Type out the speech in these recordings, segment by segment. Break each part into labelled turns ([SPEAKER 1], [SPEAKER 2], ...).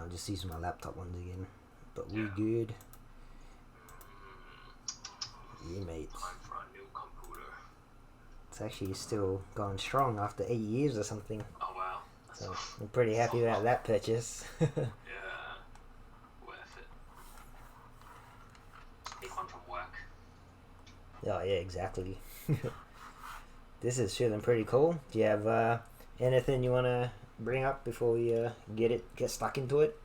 [SPEAKER 1] I'll just use my laptop ones again. But we
[SPEAKER 2] Yeah.
[SPEAKER 1] good. Yeah, mate.
[SPEAKER 2] Time for a new computer.
[SPEAKER 1] It's actually still going strong after 8 years or something.
[SPEAKER 2] Oh wow.
[SPEAKER 1] So I'm pretty happy about that purchase.
[SPEAKER 2] Yeah. Worth it. Take one from work.
[SPEAKER 1] Oh yeah, exactly. This is feeling pretty cool. Do you have anything you want to bring up before we get stuck into it?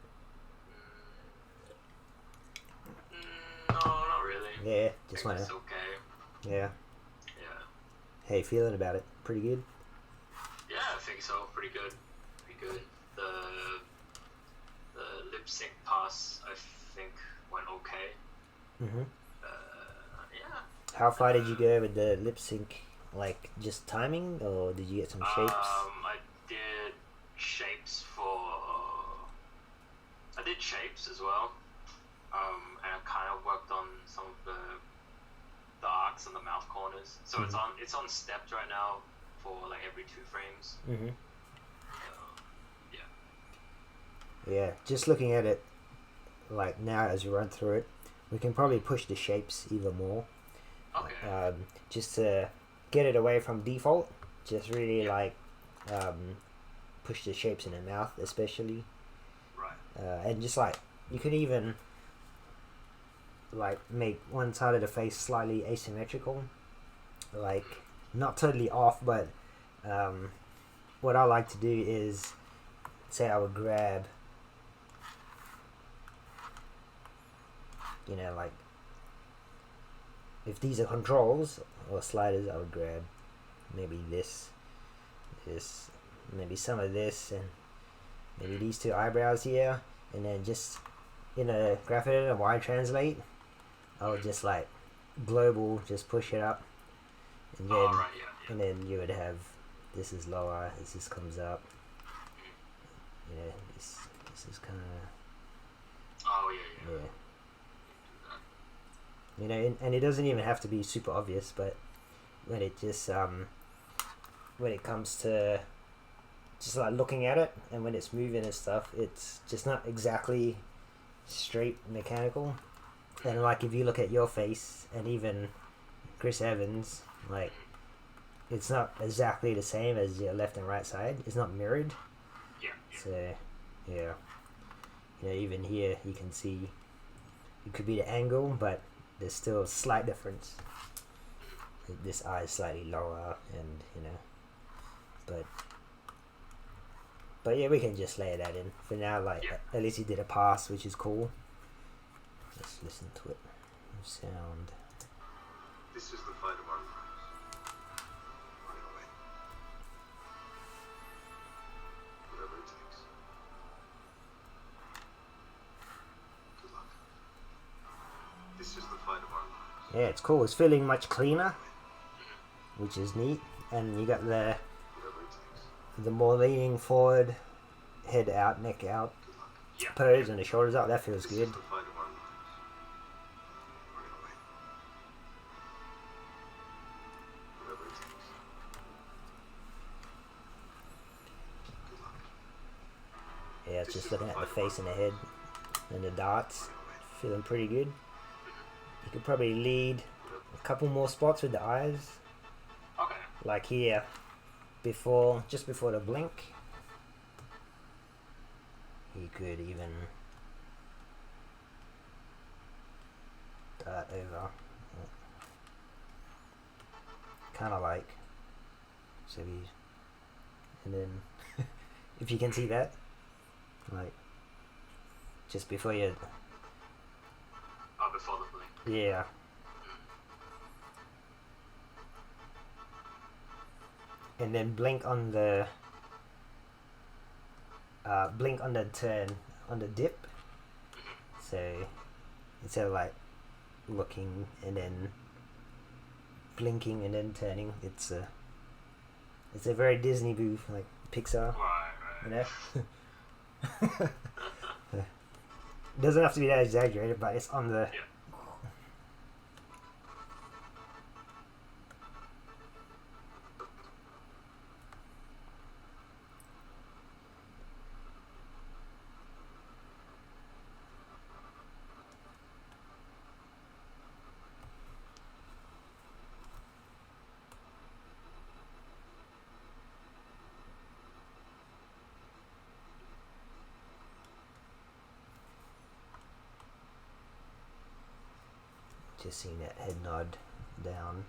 [SPEAKER 2] No, not really.
[SPEAKER 1] Yeah, just want
[SPEAKER 2] It's
[SPEAKER 1] to.
[SPEAKER 2] okay.
[SPEAKER 1] Yeah.
[SPEAKER 2] Yeah.
[SPEAKER 1] How you feeling about it? Pretty good.
[SPEAKER 2] Yeah, I think so. Pretty good. Pretty good. The lip sync pass, I think, went okay.
[SPEAKER 1] Mhm.
[SPEAKER 2] Yeah.
[SPEAKER 1] How far did you go with the lip sync? Like just timing, or did you get some shapes?
[SPEAKER 2] I did shapes I did shapes as well. And I kind of worked on some of the arcs and the mouth corners. So it's on stepped right now for like every 2 frames.
[SPEAKER 1] Mhm.
[SPEAKER 2] Yeah.
[SPEAKER 1] Yeah, just looking at it, like now as we run through it, we can probably push the shapes even more.
[SPEAKER 2] Okay.
[SPEAKER 1] Just to get it away from default, just really push the shapes in the mouth especially.
[SPEAKER 2] Right.
[SPEAKER 1] And just like you could even like make one side of the face slightly asymmetrical, like not totally off, but what I like to do is say I would grab, like if these are controls or sliders, I would grab maybe this, maybe some of this, and maybe these 2 eyebrows here, and then just in a graph editor, Y translate, I would just like global, just push it up, and then and then you would have this is lower as this comes up. This is kind of.
[SPEAKER 2] Oh yeah.
[SPEAKER 1] And it doesn't even have to be super obvious, but when it just when it comes to just like looking at it and when it's moving and stuff, it's just not exactly straight mechanical. And like if you look at your face and even Chris Evans, like it's not exactly the same as your left and right side. It's not mirrored.
[SPEAKER 2] Yeah.
[SPEAKER 1] So yeah, even here you can see it could be the angle, but there's still a slight difference. This eye is slightly lower, and but yeah, we can just layer that in for now. Like at least he did a pass, which is cool. Let's listen to it. Sound.
[SPEAKER 3] This is the fight of our lives. Running away. Whatever it takes. Good luck. This is the fight of our lives.
[SPEAKER 1] Yeah, it's cool. It's feeling much cleaner, which is neat. And you got the more leaning forward, head out, neck out, pose, and the shoulders out. That feels good. Yeah, it's just looking at the face and the head and the dots. Feeling pretty good. You could probably lead a couple more spots with the eyes.
[SPEAKER 2] Okay.
[SPEAKER 1] Like here, just before the blink. You could even dart over. Kind of like. So and then if you can see that, like just before you.
[SPEAKER 2] Oh, before the blink.
[SPEAKER 1] Yeah. And then blink on the turn on the dip. So instead of like looking and then blinking and then turning, it's a very Disney move, like Pixar.
[SPEAKER 2] Right.
[SPEAKER 1] It doesn't have to be that exaggerated, but it's on the.
[SPEAKER 2] Yeah.
[SPEAKER 1] Just seeing that head nod down.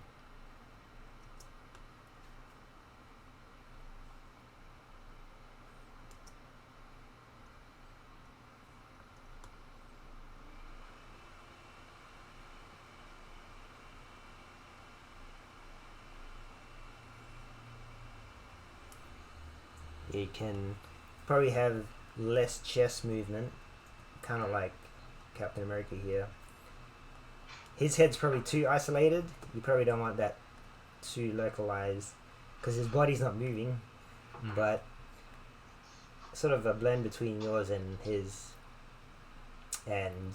[SPEAKER 1] You can probably have less chest movement, kind of like Captain America here. His head's probably too isolated. You probably don't want that too localized because his body's not moving, but sort of a blend between yours and his. And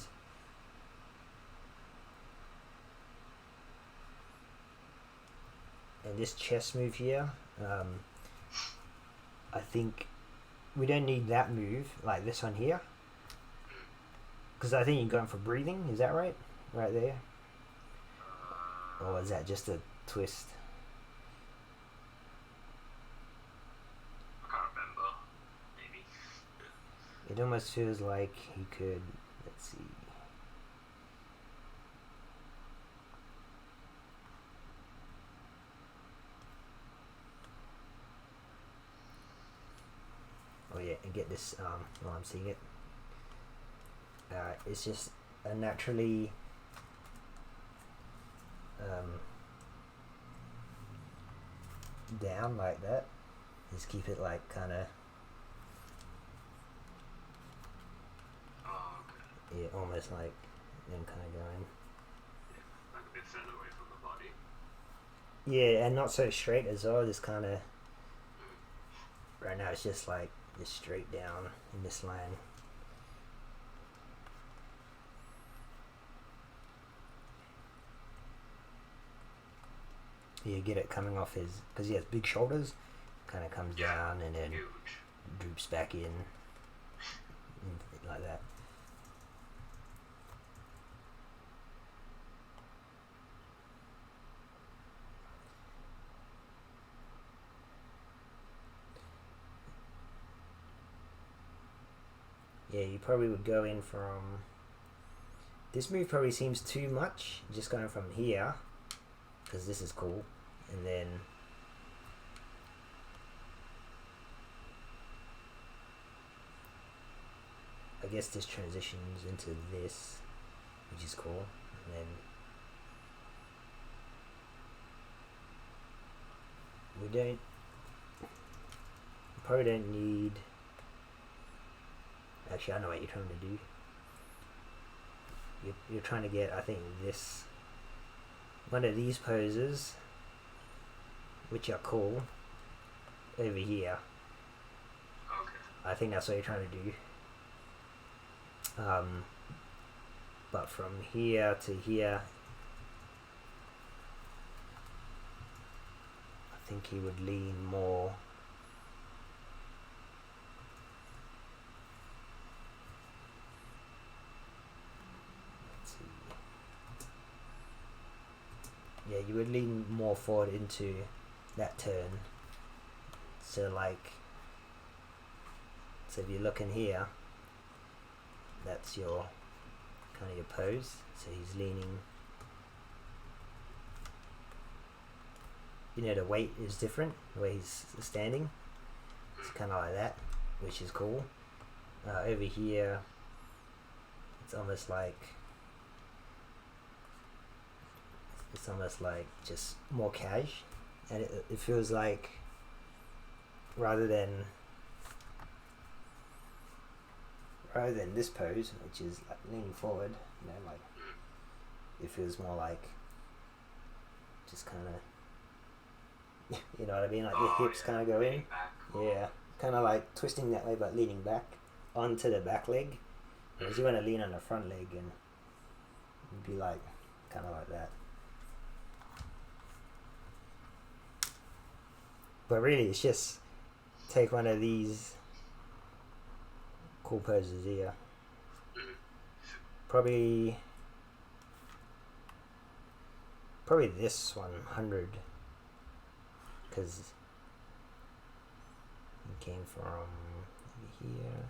[SPEAKER 1] this chest move here, I think we don't need that move like this one here, because I think you're going for breathing. Is that right? Right there. Or is that just a twist?
[SPEAKER 2] I can't remember. Maybe.
[SPEAKER 1] It almost feels like he could. Let's see. Oh yeah, and get this while I'm seeing it. It's just a naturally down like that. Just keep it like kind of yeah, almost like them kind of going.
[SPEAKER 2] Like a bit further away from the body.
[SPEAKER 1] Yeah, and not so straight as well. Just kind of right now it's just like just straight down in this line. You get it coming off his, because he has big shoulders, kind of comes down and then
[SPEAKER 2] huge.
[SPEAKER 1] droops back in like that. Yeah, you probably would go in from, this move probably seems too much, just going from here, because this is cool, and then I guess this transitions into this, which is cool, and then we probably don't need, actually I know what you're trying to do. You're trying to get, I think, this, one of these poses, which are cool, over here.
[SPEAKER 2] Okay.
[SPEAKER 1] I think that's what you're trying to do. But from here to here, I think he would lean more. Let's see. Yeah, you would lean more forward into that turn. So like, so if you're looking here, that's your kind of your pose. So he's leaning. You know, the weight is different, the way he's standing. It's kind of like that, which is cool. Over here, it's almost like just more cash, and it feels like rather than this pose, which is like leaning forward, you know, like it feels more like just kind of, you know what I mean, like your hips kind of go in, yeah, kind of like twisting that way but leaning back onto the back leg, whereas you want to lean on the front leg and be like kind of like that. But really it's just take one of these cool poses here, probably this 100, because it came from over here.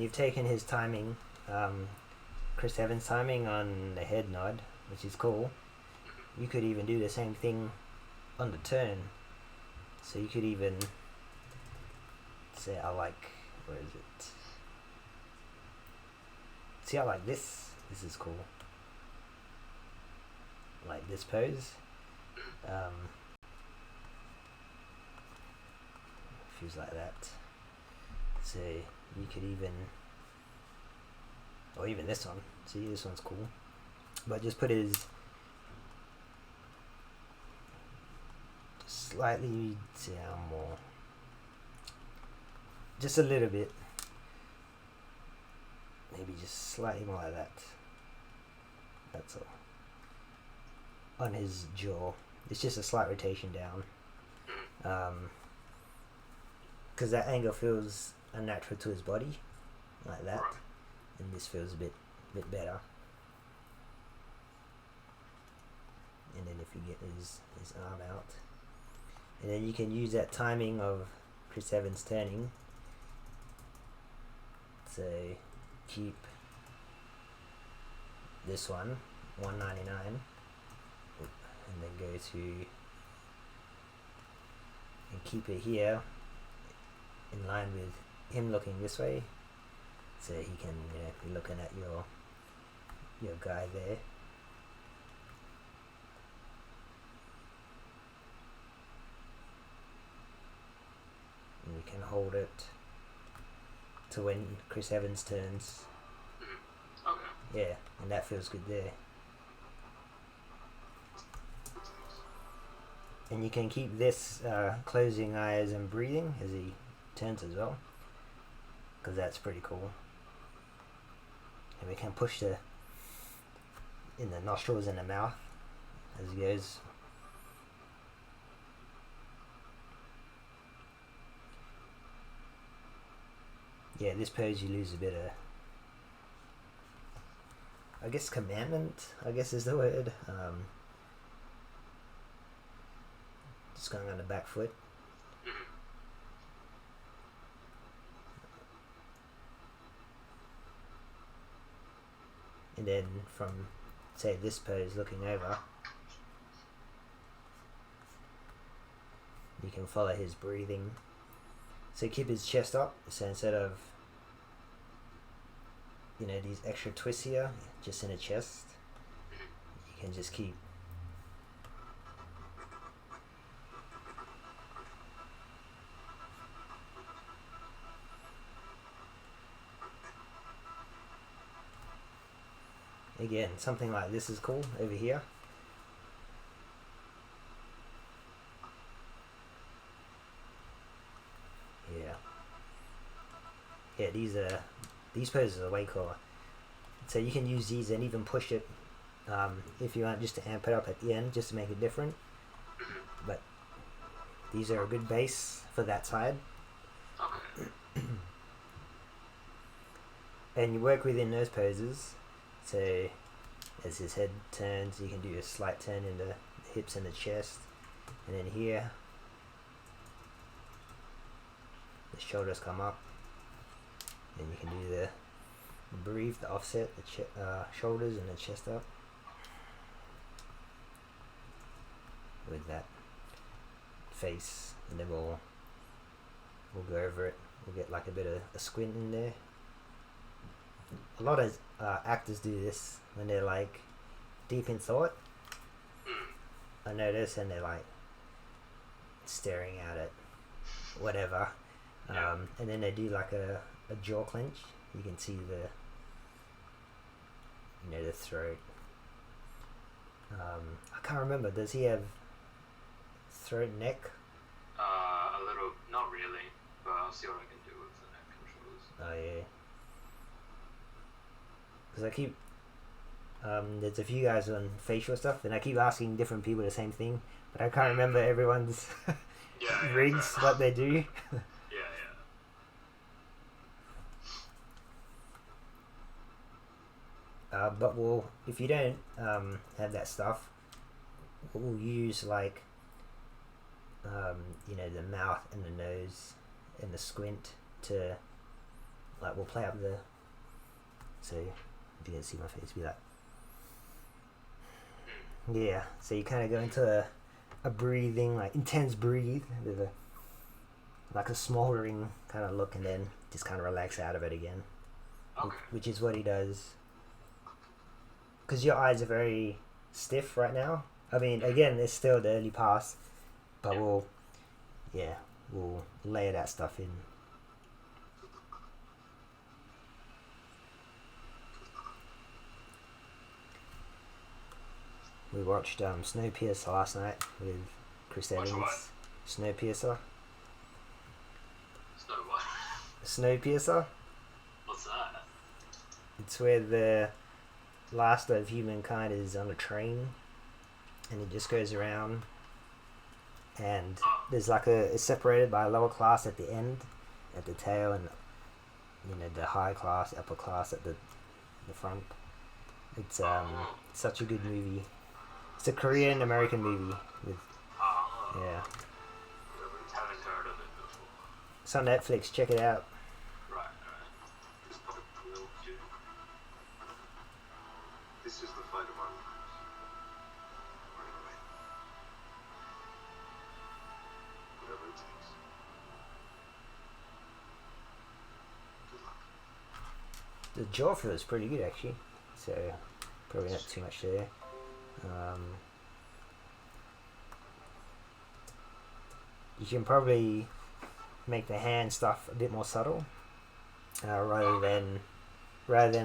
[SPEAKER 1] you've taken his timing, Chris Evans' timing on the head nod, which is cool, you could even do the same thing on the turn. So you could even say, where is it? See, I like this. This is cool. Like this pose. Feels like that. So you could even, or even this one. See, this one's cool. But just put his slightly down more. Just a little bit. Maybe just slightly more like that. That's all. On his jaw. It's just a slight rotation down. Because that angle feels unnatural to his body. Like that. And this feels a bit better. And then if you get his arm out. And then you can use that timing of Chris Evans turning. So keep this one, 199. And then go to, and keep it here in line with him looking this way, so he can, be looking at your guy there. And you can hold it to when Chris Evans turns.
[SPEAKER 2] Okay.
[SPEAKER 1] Yeah, and that feels good there. And you can keep this closing eyes and breathing as he turns as well, because that's pretty cool. And we can push in the nostrils and the mouth as he goes. Yeah, this pose you lose a bit of, I guess, commandment, I guess is the word. Just going on the back foot. And then from, say, this pose looking over, you can follow his breathing. So keep his chest up, so instead of, these extra twists here, just in the chest, you can just keep. Again, something like this is cool over here. Yeah, these poses are way cooler. So you can use these and even push it if you want, just to amp it up at the end, just to make it different. But these are a good base for that side.
[SPEAKER 2] Okay.
[SPEAKER 1] And you work within those poses. So as his head turns, you can do a slight turn in the hips and the chest. And then here, the shoulders come up. And you can do the breathe, the offset, the shoulders and the chest up. With that face. And then we'll go over it. We'll get like a bit of a squint in there. A lot of actors do this when they're like deep in thought. I notice, and they're like staring out at whatever. And then they do like a jaw clench. You can see the throat. I can't remember. Does he have throat, neck?
[SPEAKER 2] A little, not really, but I'll see what I can do with the neck controls.
[SPEAKER 1] Oh yeah. Because I keep there's a few guys on facial stuff, and I keep asking different people the same thing, but I can't remember everyone's rigs, what they do. But if you don't have that stuff, we'll use like the mouth and the nose and the squint to like we'll play up the, so if you can see my face, be like, yeah. So you kind of go into a breathing, like intense breathe with a like a smoldering kind of look, and then just kind of relax out of it again.
[SPEAKER 2] Okay.
[SPEAKER 1] Which is what he does. Because your eyes are very stiff right now. I mean, again, it's still the early pass, but we'll layer that stuff in. We watched Snowpiercer last night with Chris
[SPEAKER 2] Watch
[SPEAKER 1] Evans.
[SPEAKER 2] what?
[SPEAKER 1] Snowpiercer.
[SPEAKER 2] Snow what?
[SPEAKER 1] Snowpiercer.
[SPEAKER 2] What's that?
[SPEAKER 1] It's where the last of humankind is on a train, and it just goes around, and there's like it's separated by a lower class at the end, at the tail, and the high class, upper class at the front. It's such a good movie. It's a Korean American movie with yeah.
[SPEAKER 2] Haven't heard of it before.
[SPEAKER 1] It's on Netflix. Check it out.
[SPEAKER 2] Right.
[SPEAKER 3] This is the fight of our lives. Right away. Whatever it takes. Good luck.
[SPEAKER 1] The jaw feels pretty good actually, so probably not too much there. You can probably make the hand stuff a bit more subtle, rather than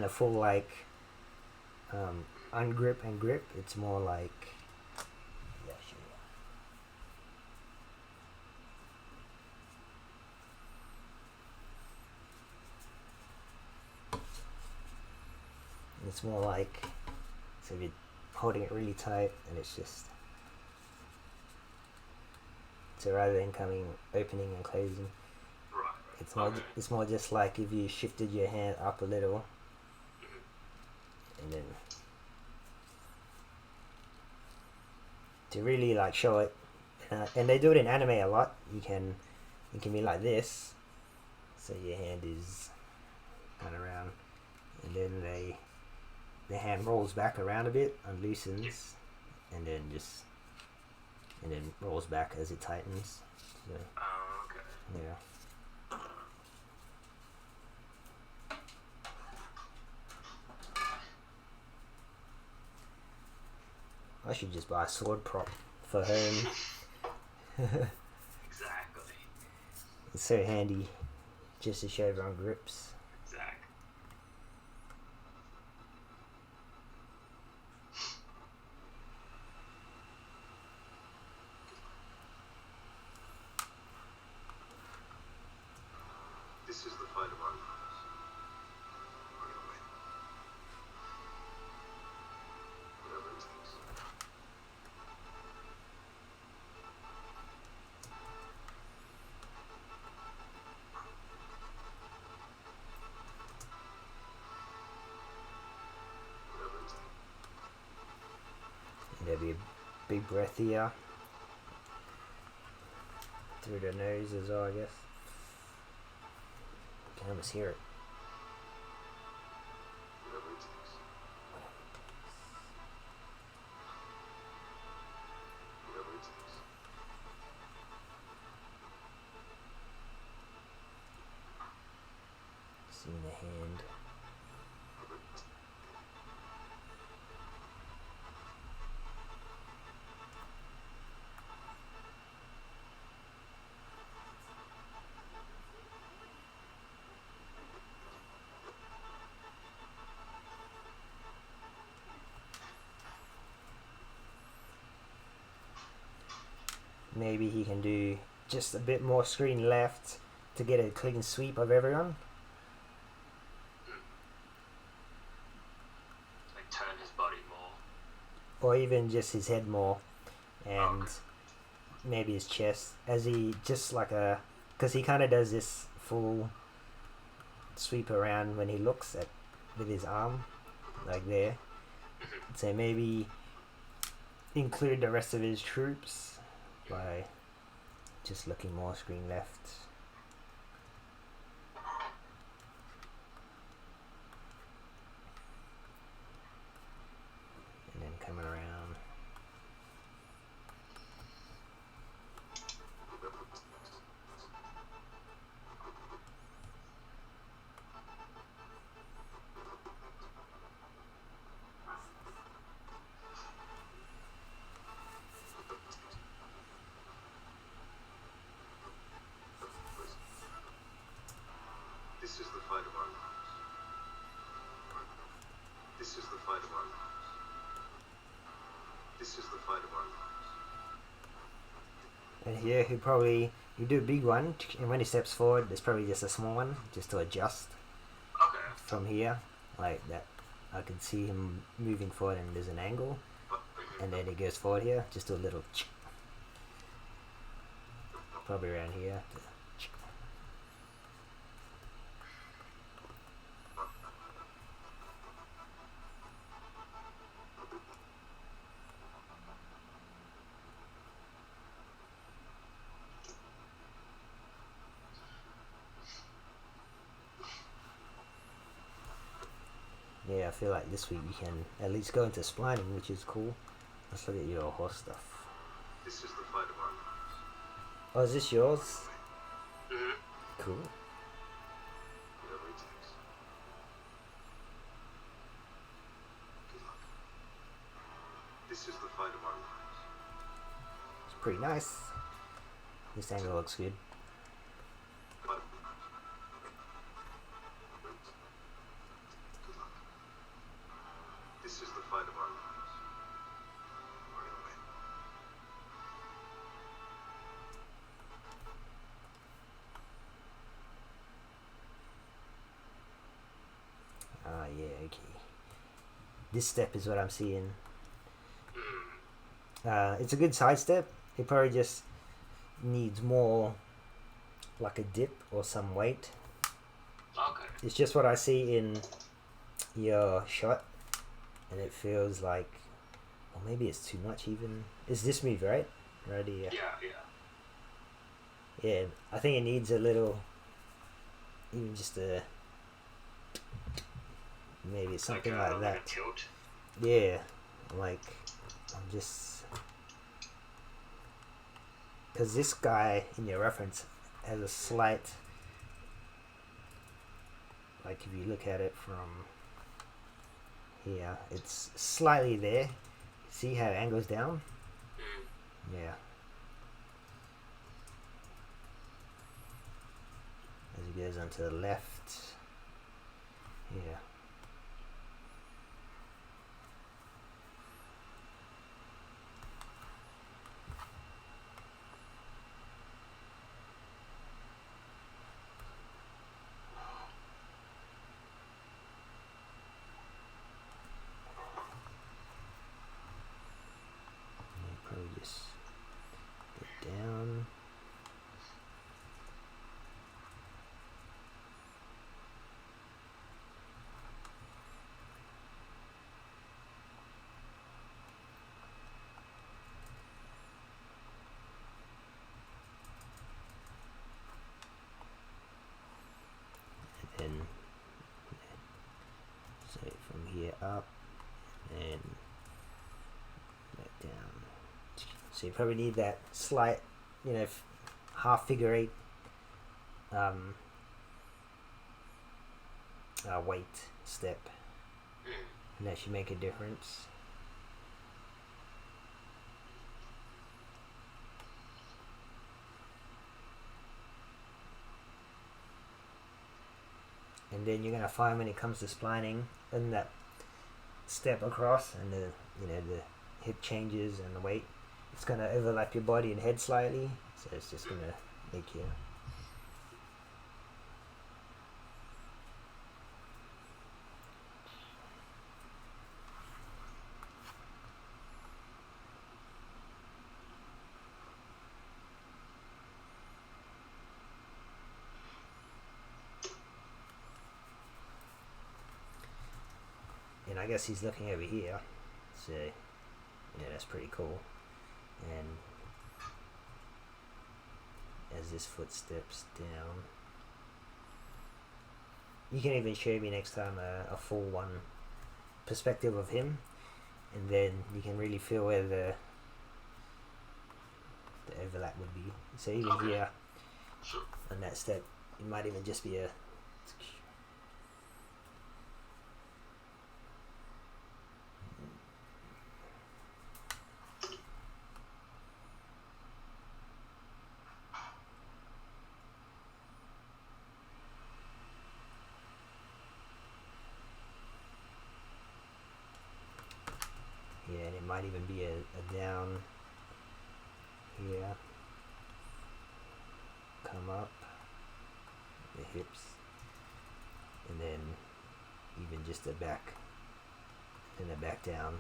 [SPEAKER 1] a full like ungrip and grip. It's more like it's more like, so if you're holding it really tight, and it's just, so rather than opening and closing,
[SPEAKER 2] Right.
[SPEAKER 1] it's more just like if you shifted your hand up a little, and then to really like show it, and they do it in anime a lot. It can be like this, so your hand is kind of round, and then the hand rolls back around a bit and loosens, and then rolls back as it tightens. So,
[SPEAKER 2] Okay.
[SPEAKER 1] yeah. I should just buy a sword prop for home.
[SPEAKER 2] Exactly.
[SPEAKER 1] It's so handy, just to show everyone grips.
[SPEAKER 2] Exactly.
[SPEAKER 3] This is the fight of our lives. Right away. Whatever it takes. Whatever it takes.
[SPEAKER 1] And there'll be a big breath here through the nose as well, I guess. You can almost hear it.
[SPEAKER 3] Whatever it takes. Whatever it takes.
[SPEAKER 1] Seeing the hand. Maybe he can do just a bit more screen left to get a clean sweep of everyone.
[SPEAKER 2] Like turn his body more.
[SPEAKER 1] Or even just his head more, and maybe his chest, as he just like because he kind of does this full sweep around when he looks at with his arm, like there. So maybe include the rest of his troops by just looking more screen left.
[SPEAKER 3] This is the fight of our lives.
[SPEAKER 1] And here you do a big one, and when he steps forward, there's probably just a small one, just to adjust
[SPEAKER 2] Okay.
[SPEAKER 1] from here, like that. I can see him moving forward, and there's an angle, and then he goes forward here, just do a little, probably around here. Yeah, I feel like this week you can at least go into splining, which is cool. Let's look at your horse stuff.
[SPEAKER 3] This is the fight of our lives.
[SPEAKER 1] Oh, is this yours?
[SPEAKER 2] Mhm.
[SPEAKER 1] Cool.
[SPEAKER 3] Whatever it takes. Good luck. This is the fight of our lives.
[SPEAKER 1] It's pretty nice. This angle looks good.
[SPEAKER 3] But good luck. This is the fight of our lives. We're gonna win.
[SPEAKER 1] Ah, yeah, okay. This step is what I'm seeing. It's a good side step. It probably just needs more like a dip or some weight.
[SPEAKER 2] Okay.
[SPEAKER 1] It's just what I see in your shot, and it feels like, or maybe it's too much even. It's this move, right? Right here.
[SPEAKER 2] Yeah.
[SPEAKER 1] Yeah, I think it needs a little, even just a, maybe it's something like
[SPEAKER 2] Like
[SPEAKER 1] that.
[SPEAKER 2] a tilt.
[SPEAKER 1] Yeah, like, I'm just, because this guy in your reference has a slight, like if you look at it from here, it's slightly there. See how it angles down? Yeah. As it goes onto the left. Yeah. Probably just get down. And then, so from here up and back down. So you probably need that slight, half figure eight weight step, and that should make a difference. And then you're gonna find when it comes to splining, and that step across, and the the hip changes and the weight, it's gonna overlap your body and head slightly, so it's just gonna make you. And I guess he's looking over here, so that's pretty cool. And as this foot steps down, you can even show me next time a full one perspective of him, and then you can really feel where the overlap would be. So even here
[SPEAKER 2] Sure.
[SPEAKER 1] on that step, it might even just be a. might even be a down here, come up the hips, and then even just a back and a back down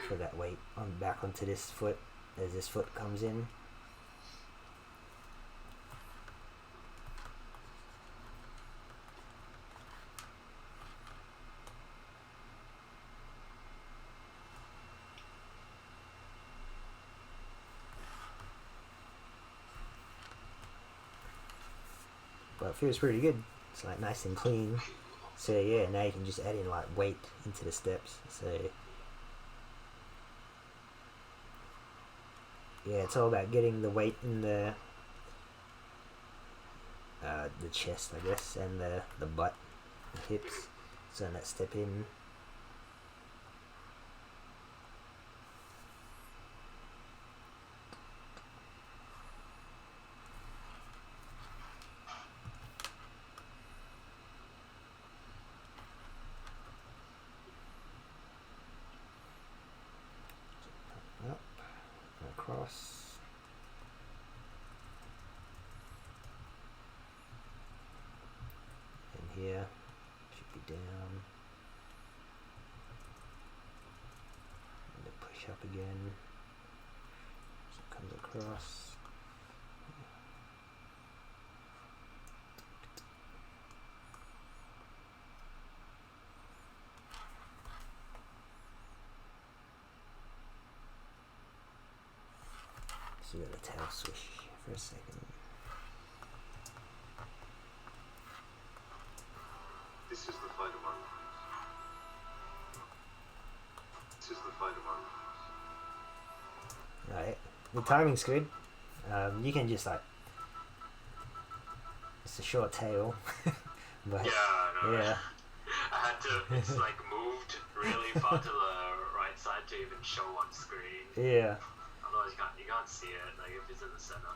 [SPEAKER 1] for that weight on back onto this foot as this foot comes in. But it feels pretty good. It's like nice and clean. So yeah, now you can just add in like weight into the steps. So yeah, it's all about getting the weight in the chest, I guess, and the butt, the hips. So let's step in. Up, across. And here should be down. And then push up again. So it comes across. So we got a tail swish for a second.
[SPEAKER 3] This is the fight of our lives. This is the fight of our lives.
[SPEAKER 1] Right, the timing's good. You can just like, it's a short tail, but
[SPEAKER 2] Yeah, I know.
[SPEAKER 1] yeah,
[SPEAKER 2] I had to. It's like moved really far to the right side to even show on screen.
[SPEAKER 1] yeah.
[SPEAKER 2] Otherwise, you can't see it. Like if it's in the center.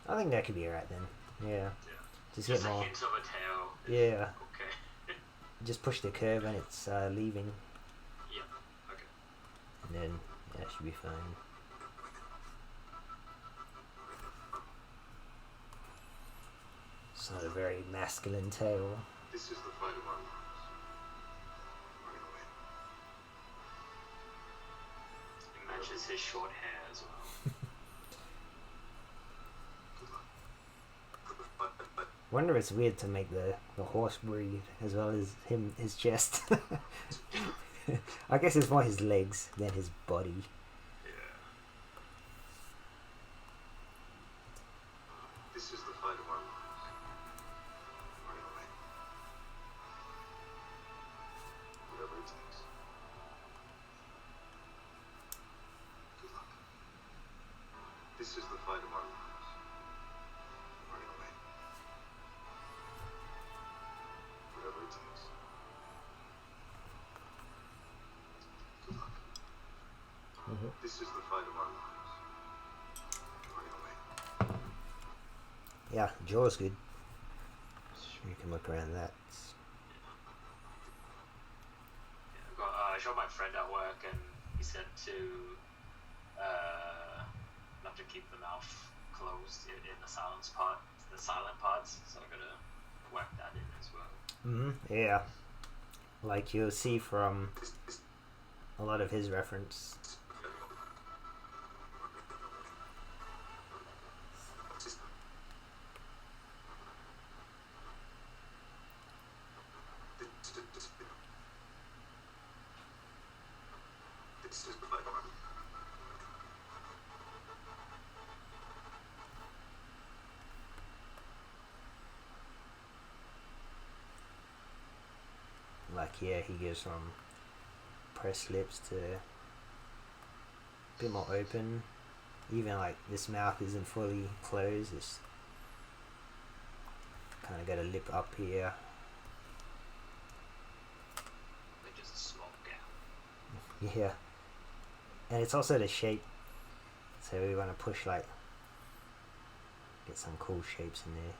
[SPEAKER 1] I think that could be alright then. Yeah.
[SPEAKER 2] Yeah.
[SPEAKER 1] Just
[SPEAKER 2] Just
[SPEAKER 1] get
[SPEAKER 2] a
[SPEAKER 1] more.
[SPEAKER 2] hint of a tail.
[SPEAKER 1] Yeah.
[SPEAKER 2] Okay.
[SPEAKER 1] Just push the curve and it's leaving,
[SPEAKER 2] Yeah. Okay.
[SPEAKER 1] and then that should be fine. It's not a very masculine tail.
[SPEAKER 3] This is the fight of our lives. We're gonna win.
[SPEAKER 2] It matches his short hair as well.
[SPEAKER 1] Wonder if it's weird to make the horse breathe as well as his chest. I guess it's more his legs than his body.
[SPEAKER 2] Yeah.
[SPEAKER 3] This is the fight of our lives. We're gonna win. Whatever it takes. Good luck. This is the fight of our lives. We're gonna win. Whatever it takes. Good luck. This is the fight of our lives. We're gonna win.
[SPEAKER 1] Yeah, jaw's good. You can look around that.
[SPEAKER 2] I showed my friend at work, and he said to not to keep the mouth closed in the silence part, the silent parts. So I'm gonna work that in as well.
[SPEAKER 1] Yeah. Like you'll see from a lot of his reference.
[SPEAKER 3] This is the fight of our lives.
[SPEAKER 1] Like yeah, he goes from pressed lips to a bit more open. Even like this mouth isn't fully closed. It's kind of got a lip up here.
[SPEAKER 2] Like just a small gap.
[SPEAKER 1] Yeah, and it's also the shape. So we want to push like get some cool shapes in there.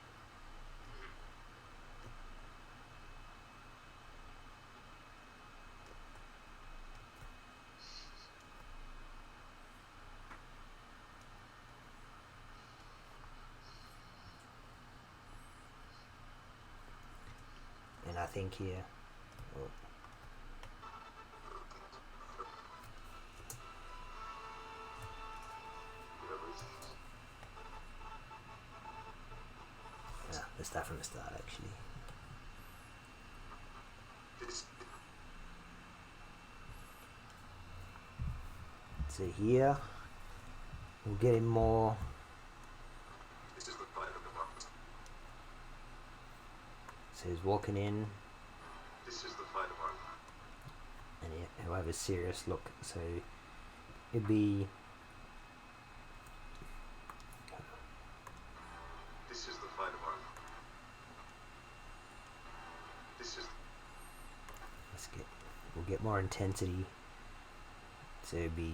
[SPEAKER 1] think here. Oh. Yeah, let's start from the start actually. So here we'll get in more. So he's walking in.
[SPEAKER 3] This is the fire department.
[SPEAKER 1] And he'll have a serious look. So it'd be.
[SPEAKER 3] This is the fire department. This is.
[SPEAKER 1] We'll get more intensity. So it'd be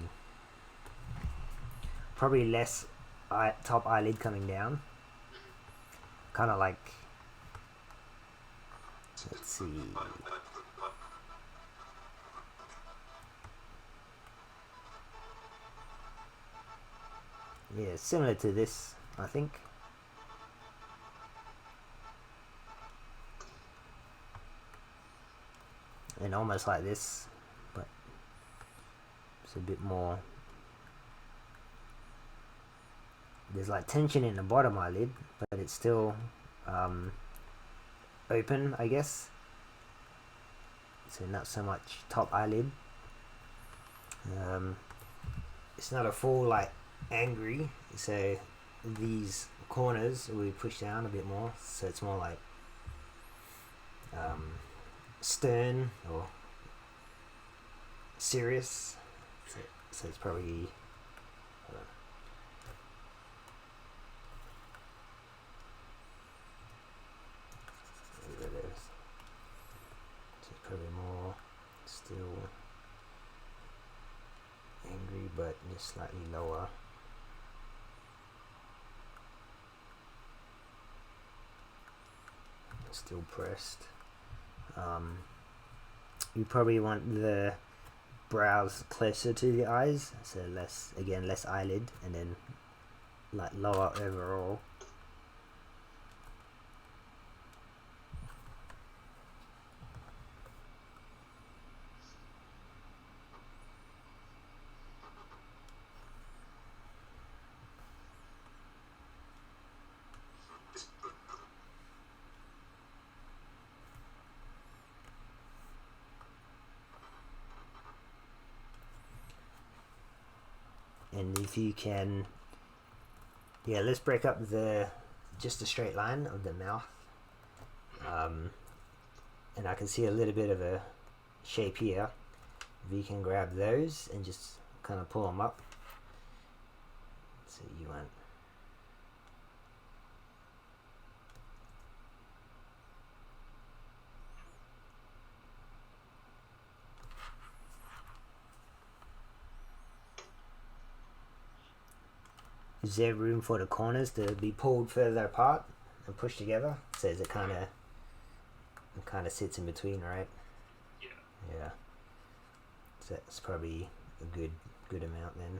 [SPEAKER 1] probably less top eyelid coming down. Kind of like. Let's see. Yeah, similar to this, I think. And almost like this, but it's a bit more. There's like tension in the bottom eyelid, but it's still open, I guess. So not so much top eyelid. It's not a full like angry, so these corners will be pushed down a bit more, so it's more like stern or serious. So it's probably there it is. So it's probably more still angry, but just slightly lower. Still pressed. You probably want the brows closer to the eyes, so less eyelid, and then like lower overall. And if you can, yeah, let's break up just a straight line of the mouth, and I can see a little bit of a shape here. If you can grab those and just kind of pull them up, so you want. Is there room for the corners to be pulled further apart and pushed together, so it kind of sits in between, right? Yeah. So that's probably a good amount then.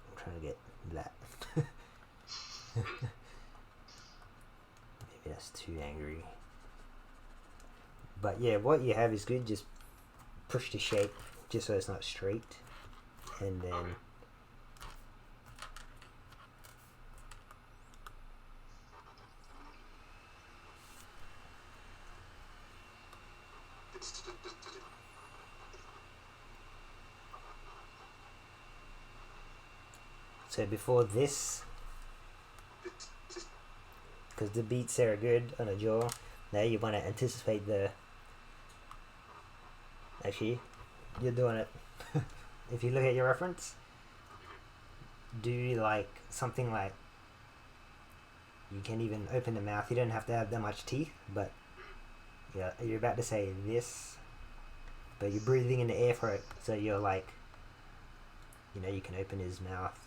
[SPEAKER 1] I'm trying to get that. Maybe that's too angry. But yeah, what you have is good. Just push the shape just so it's not straight, and then so before this, because the beats there are good on a jaw, now you want to anticipate the. Actually, you're doing it. If you look at your reference, do like something like, you can even open the mouth. You don't have to have that much teeth, but yeah, you're about to say this, but you're breathing in the air for it, so you're like, you can open his mouth.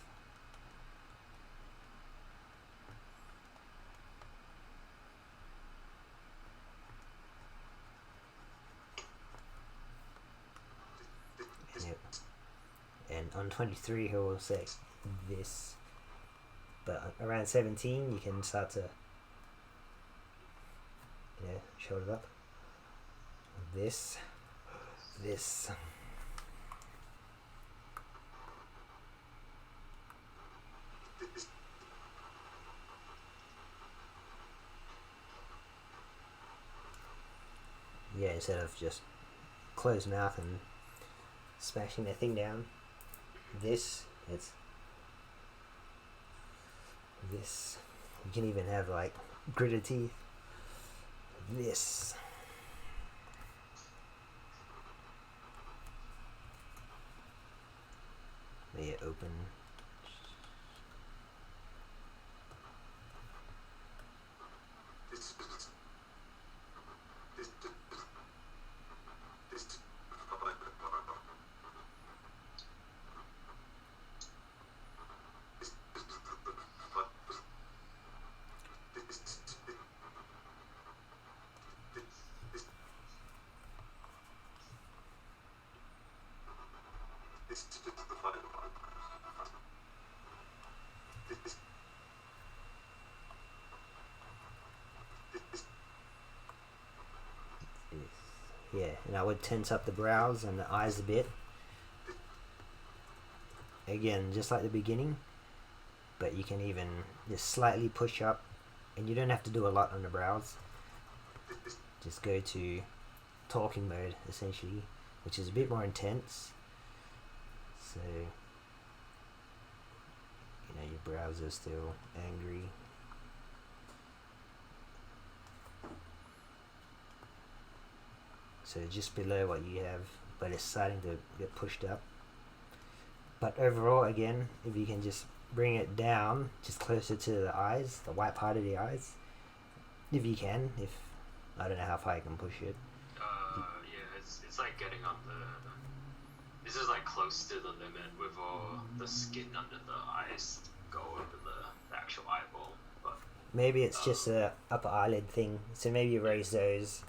[SPEAKER 1] And on 23 he'll say this. But around 17 you can start to short it up. This instead of just closed mouth and smashing the thing down, it's this. You can even have like gritted teeth. This. May it open. Yeah, and I would tense up the brows and the eyes a bit. Again, just like the beginning, but you can even just slightly push up, and you don't have to do a lot on the brows. Just go to talking mode, essentially, which is a bit more intense. So, your brows are still angry. So just below what you have, but it's starting to get pushed up. But overall, again, if you can just bring it down just closer to the eyes, the white part of the eyes, if you can. If I don't know how far you can push it.
[SPEAKER 2] It's like getting on the. This is like close to the limit with all the skin under the eyes go over the actual eyeball. But
[SPEAKER 1] maybe it's just a upper eyelid thing. So maybe you raise those.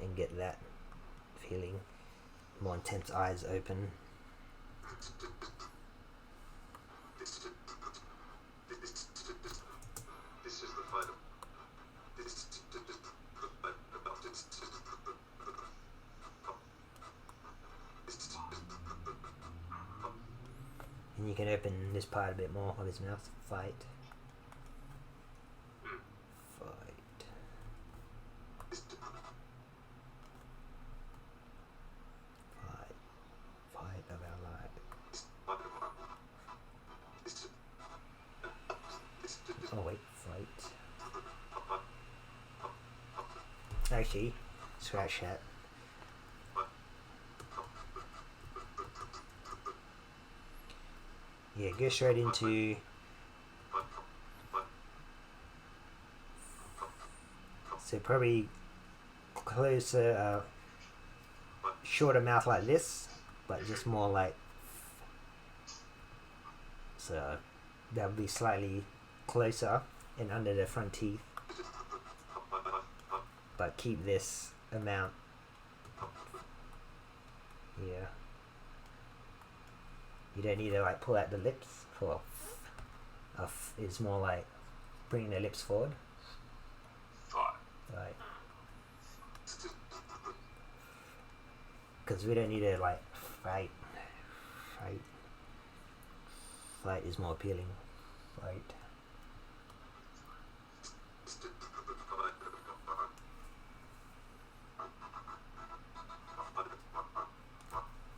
[SPEAKER 1] And get that feeling. More intense eyes open.
[SPEAKER 3] This is the final.
[SPEAKER 1] And you can open this part a bit more of his mouth. Fight. Of our lives. Oh wait, fight. Actually, scratch that. Yeah, go straight into so probably closer, shorter mouth like this, but just more like, so that would be slightly closer and under the front teeth, but keep this amount. You don't need to like pull out the lips for it's more like bringing the lips forward. Right. Because we don't need to like fight. Fight is more appealing. Fight.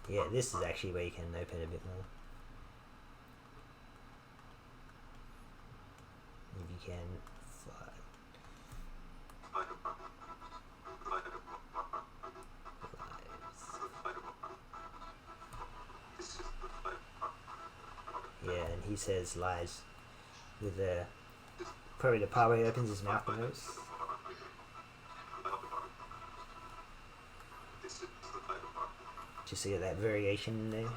[SPEAKER 1] Yeah, this is actually where you can open a bit more. If you can fight. Yeah, and he says lies with the probably the part where he opens his mouth the most. Just to get that variation in there.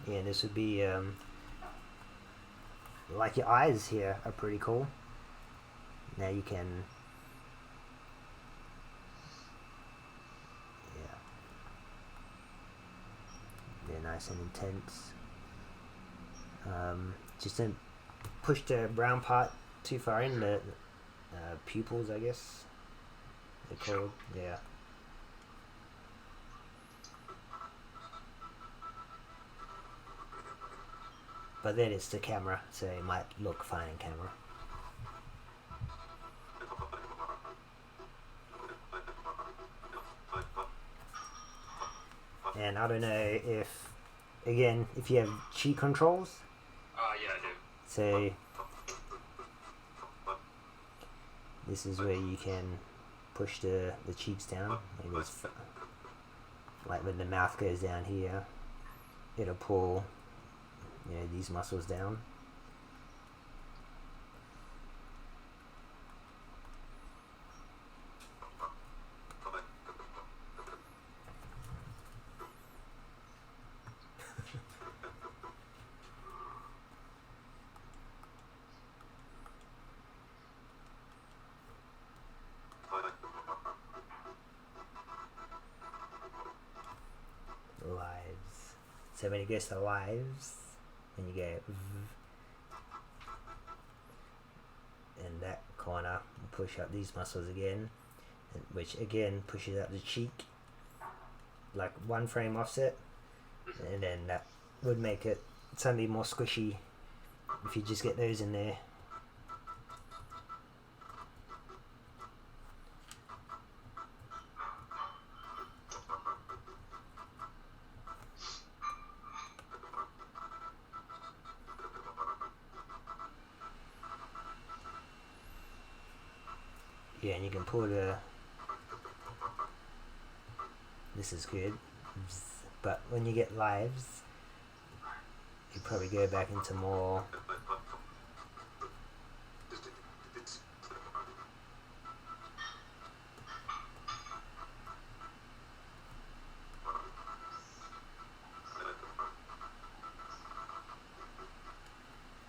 [SPEAKER 1] Yeah, this would be like your eyes here are pretty cool. Now you can, yeah, they're nice and intense. Just don't push the brown part too far in, the pupils, I guess they're called. Yeah. But then it's the camera, so it might look fine in camera. And I don't know if, again, if you have cheek controls.
[SPEAKER 2] Yeah, I do.
[SPEAKER 1] So this is where you can push the cheeks down. Like when the mouth goes down here, it'll pull, you know, these muscles down. Lives. So when it goes to lives, and you go in that corner, push up these muscles again, which again pushes up the cheek, like 1 frame offset, and then that would make it suddenly more squishy if you just get those in there. Yeah, and you can pull this is good, but when you get lives, you probably go back into more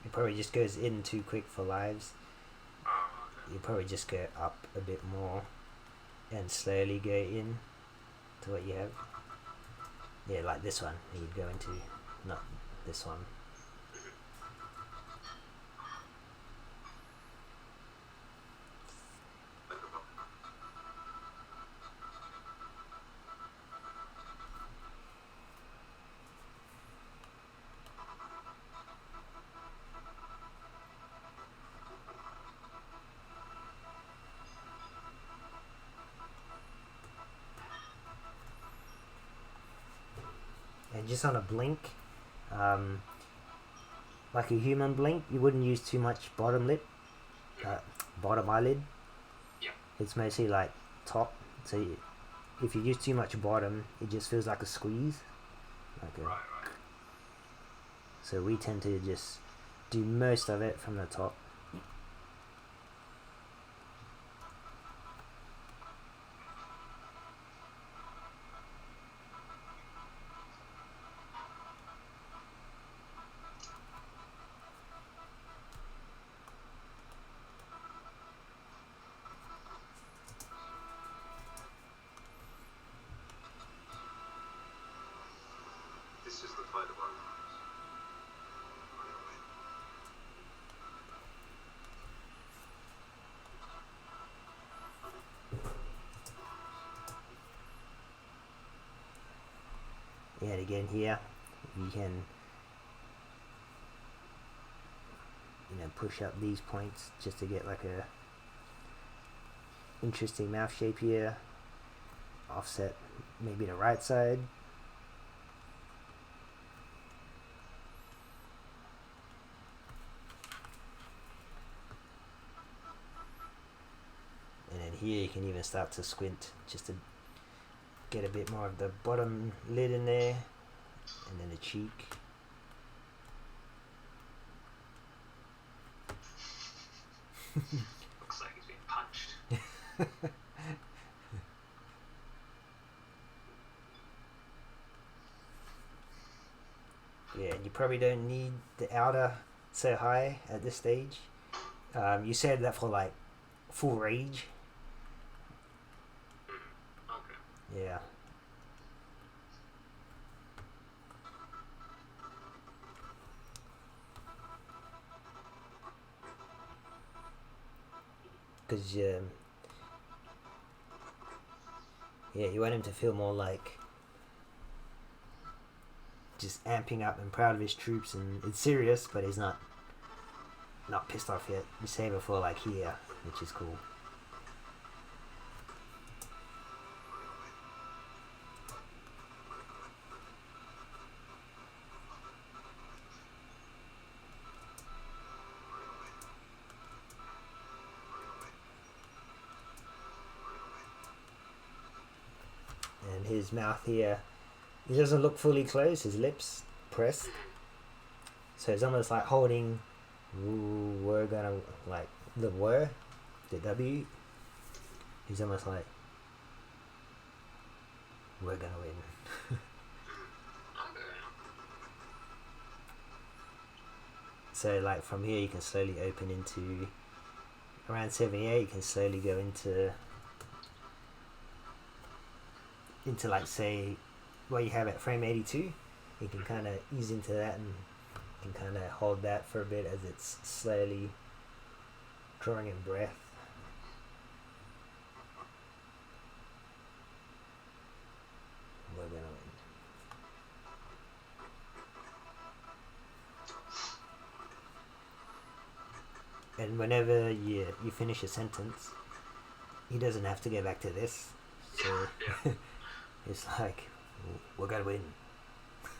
[SPEAKER 1] it probably just goes in too quick for lives. You probably just go up a bit more and slowly go in to what you have. Yeah, like this one you'd go into, not this one. And just on a blink, like a human blink, you wouldn't use too much bottom lip, bottom eyelid.
[SPEAKER 2] Yeah.
[SPEAKER 1] It's mostly like top. So if you use too much bottom, it just feels like a squeeze.
[SPEAKER 2] Right.
[SPEAKER 1] So we tend to just do most of it from the top.
[SPEAKER 3] This is the fight of our lives.
[SPEAKER 1] Yeah, and again here, you can, you know, push up these points just to get like a interesting mouth shape here. Offset maybe the right side. And then here you can even start to squint just to get a bit more of the bottom lid in there, and then the cheek.
[SPEAKER 2] Looks like he's being punched.
[SPEAKER 1] Yeah, you probably don't need the outer so high at this stage. You saved that for like full rage.
[SPEAKER 2] Okay.
[SPEAKER 1] Yeah. Because yeah, you want him to feel more like just amping up and proud of his troops, and it's serious, but he's not pissed off yet. You save it for like here, which is cool. And his mouth here, he doesn't look fully closed, his lips pressed. So it's almost like holding, we're gonna, like, the W. He's almost like, we're gonna win. So like from here you can slowly open into, around 78 you can slowly go into like, say, what you have at frame 82. You can kind of ease into that, and you can kind of hold that for a bit as it's slowly drawing in breath. We're gonna win. And whenever you finish a sentence, he doesn't have to go back to this. So
[SPEAKER 2] Yeah.
[SPEAKER 1] it's like, we're gonna win.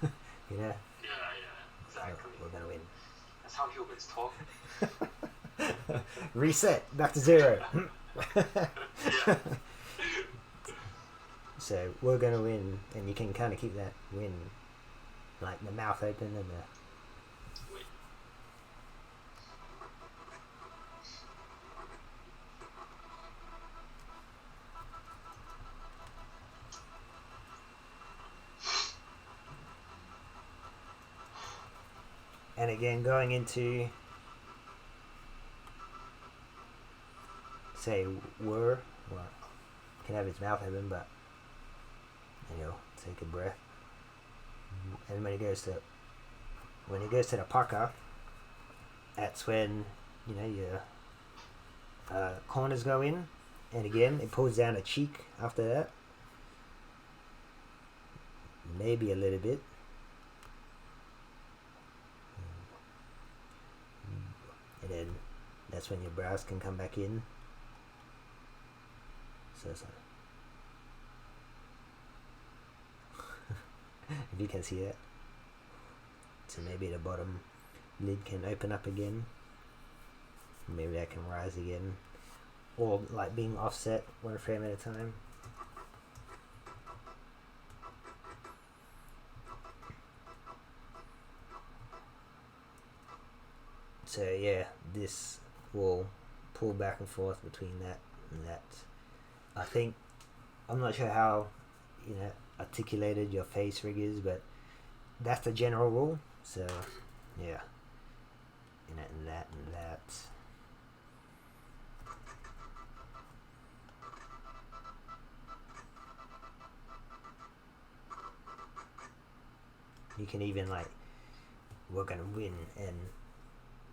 [SPEAKER 1] You know?
[SPEAKER 2] Yeah, exactly.
[SPEAKER 1] We're gonna win.
[SPEAKER 2] That's how humans talk.
[SPEAKER 1] Reset, back to 0.
[SPEAKER 2] Yeah.
[SPEAKER 1] So we're gonna win, and you can kind of keep that win, like the mouth open and the.
[SPEAKER 2] Wait.
[SPEAKER 1] And again, going into, say, well, can have his mouth open, but, you know, take a breath. And when he goes to the pucker, that's when, you know, your corners go in, and again, it pulls down a cheek after that. Maybe a little bit. And then that's when your brows can come back in. So if you can see that. So maybe the bottom lid can open up again. Maybe that can rise again. Or like being offset one frame at a time. So yeah, this will pull back and forth between that and that. I think, I'm not sure how, you know, articulated your face rig is, but that's the general rule. So yeah, and that and that. You can even like, we're gonna win, and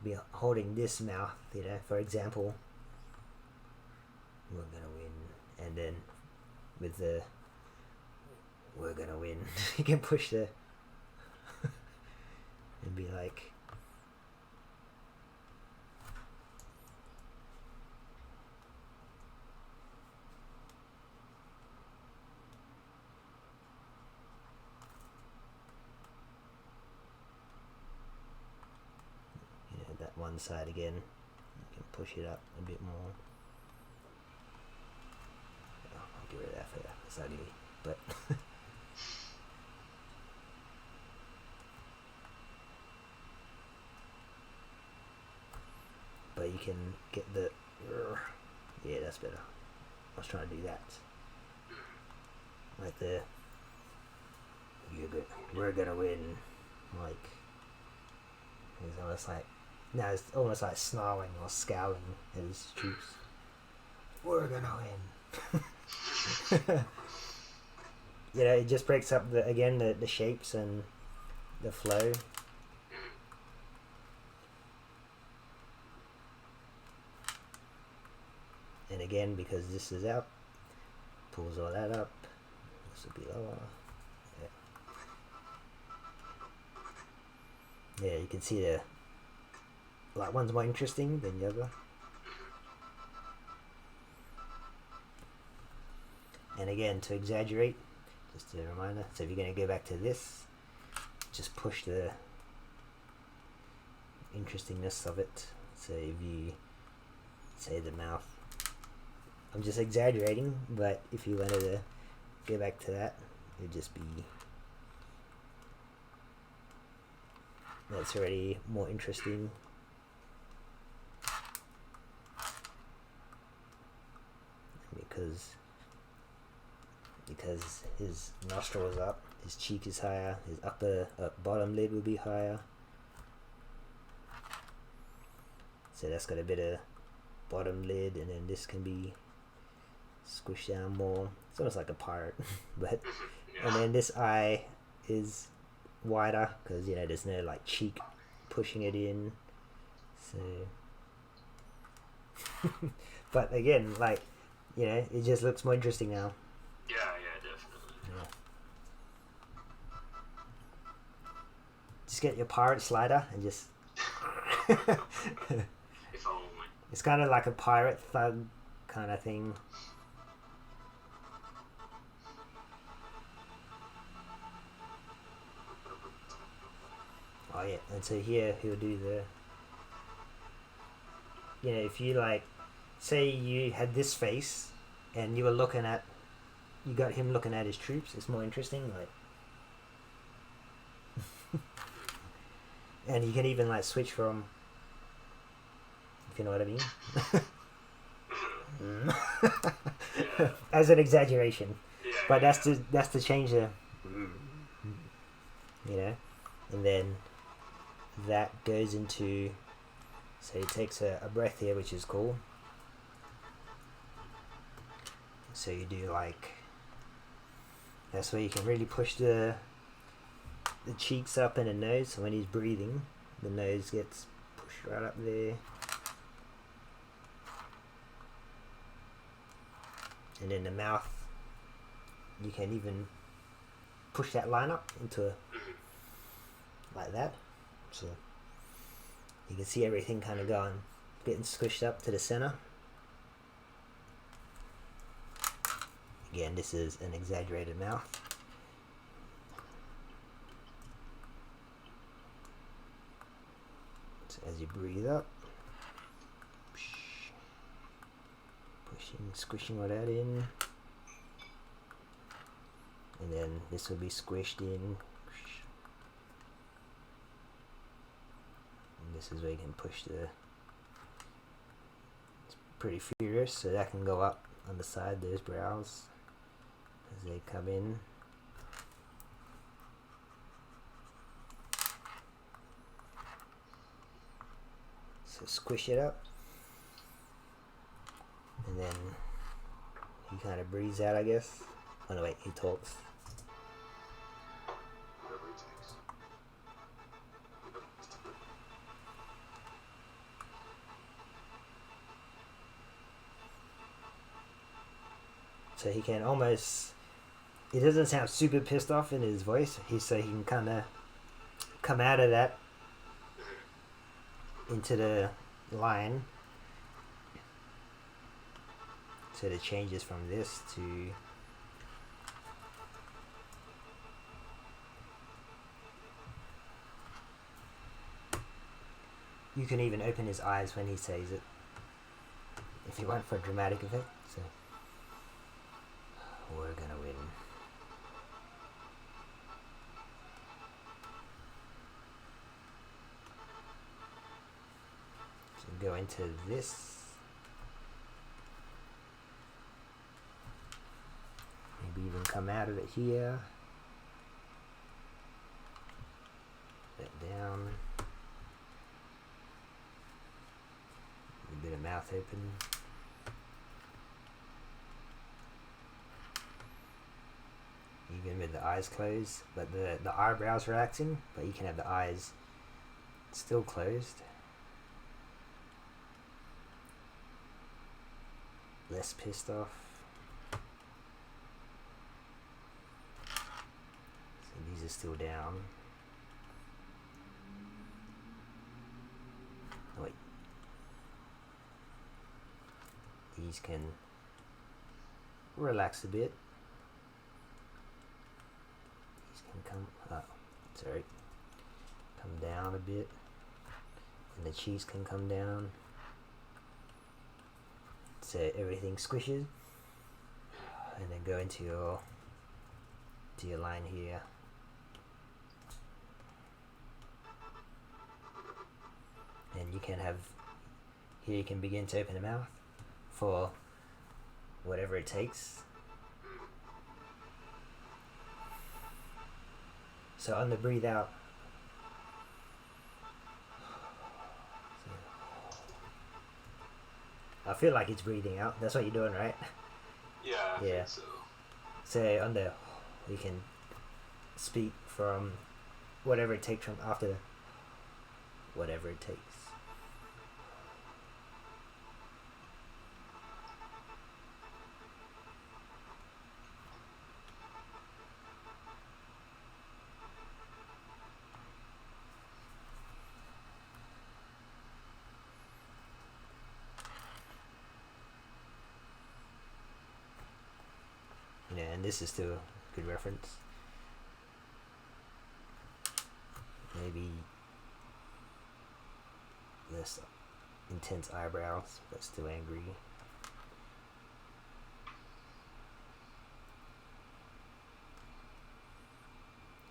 [SPEAKER 1] be holding this mouth, you know, for example, we're gonna win, and then with the we're gonna win, you can push the and be like, you know, that one side again, you can push it up a bit more. Oh, I'll get rid of that for that, it's ugly, but but you can get the, yeah, that's better. I was trying to do that, like the, we're gonna win, like It's almost like, now it's almost like snarling or scowling at his troops. We're gonna win. You know, it just breaks up the shapes and the flow. And again, because this is up, pulls all that up. This will be lower. Yeah, you can see the like one's more interesting than the other. And again, to exaggerate, just a reminder, so if you're going to go back to this, just push the interestingness of it. So if you say the mouth, I'm just exaggerating, but if you wanted to go back to that, it would just be, that's already more interesting. Because his nostril is up, his cheek is higher, his bottom lid will be higher. So that's got a bit of bottom lid, and then this can be squished down more. It's almost like a pirate, but and then this eye is wider because, you know, there's no like cheek pushing it in. So, but again, like, you know, it just looks more interesting now.
[SPEAKER 2] Yeah, definitely.
[SPEAKER 1] Yeah. Just get your pirate slider and just.
[SPEAKER 2] If only.
[SPEAKER 1] It's kind of like a pirate thug kind of thing. Oh yeah, and so here he'll do the, you know, if you like, say you had this face and you were looking at, you got him looking at his troops, it's more interesting, like. And you can even like switch from, if you know what I mean. As an exaggeration, but that's to change the, you know, and then that goes into, so he takes a breath here, which is cool. So you do like, that's where you can really push the cheeks up and the nose. So when he's breathing, the nose gets pushed right up there. And then the mouth, you can even push that line up into like that. So you can see everything kind of getting squished up to the center. Again, this is an exaggerated mouth. So as you breathe up, pushing, squishing all that in, and then this will be squished in, and this is where you can push it's pretty furious, so that can go up on the side, those brows, as they come in. So squish it up, and then he kind of breathes out, I guess. Oh no, wait, he talks.
[SPEAKER 3] Whatever it takes.
[SPEAKER 1] So he can almost, he doesn't sound super pissed off in his voice. So he can kind of come out of that into the line. So it changes from this to, you can even open his eyes when he says it, if you want for a dramatic effect. So we're gonna win. So go into this. Maybe even come out of it here. That down. mouth open. Even with the eyes closed, but the eyebrows relaxing, but you can have the eyes still closed. Less pissed off. So these are still down. Oh, wait. These can relax a bit. These can come down a bit, and the cheeks can come down. So everything squishes, and then go into your line here. And you can have here. You can begin to open the mouth for whatever it takes. So on the breathe out, I feel like it's breathing out. That's what you're doing, right?
[SPEAKER 2] Yeah, I think so.
[SPEAKER 1] So on the, you can speak from whatever it takes from after whatever it takes. Yeah, and this is still a good reference. Maybe less intense eyebrows, but still angry.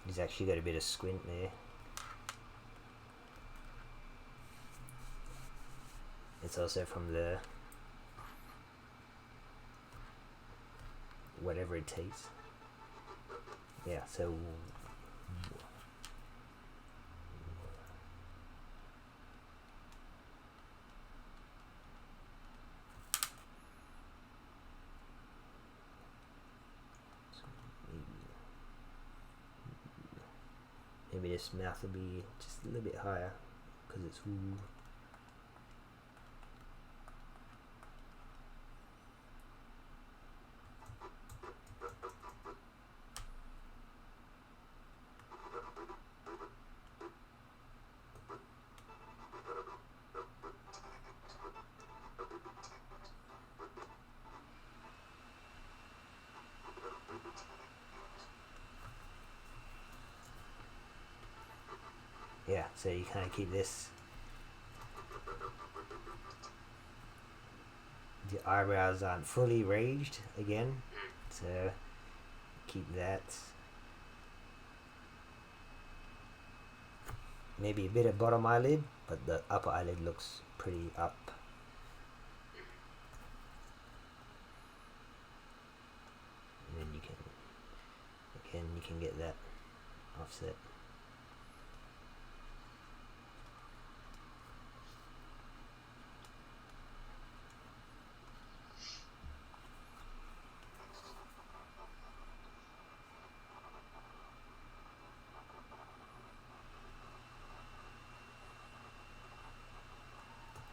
[SPEAKER 1] He's actually got a bit of squint there. It's also from the whatever it takes. Yeah, so maybe this mouth will be just a little bit higher because it's ooh. Yeah, so you kind of keep this. The eyebrows aren't fully raised again, so keep that. Maybe a bit of bottom eyelid, but the upper eyelid looks pretty up. And then you can get that offset.